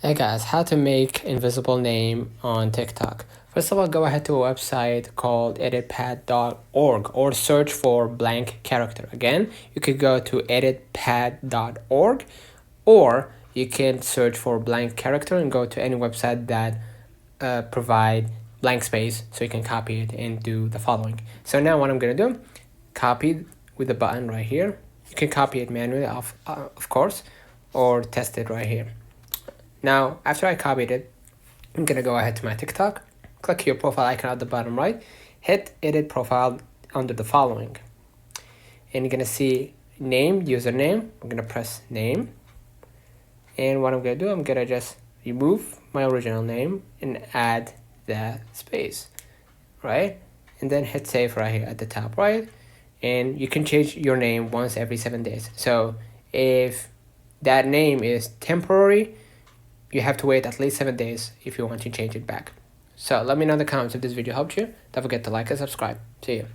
Hey guys, how to make invisible name on TikTok. First of all, go ahead to a website called editpad.org or search for blank character. Again, you could go to editpad.org or you can search for blank character and go to any website that provide blank space so you can copy it and do the following. So now what I'm going to do, copy with the button right here. You can copy it manually, of course, or test it right here. Now, after I copied it, I'm gonna go ahead to my TikTok, click your profile icon at the bottom right, hit edit profile under the following. And you're gonna see name, username. I'm gonna press name. And what I'm gonna do, I'm gonna just remove my original name and add the space, right? And then hit save right here at the top right. And you can change your name once every 7 days. So if that name is temporary, you have to wait at least 7 days if you want to change it back. So let me know in the comments if this video helped you. Don't forget to like and subscribe. See you.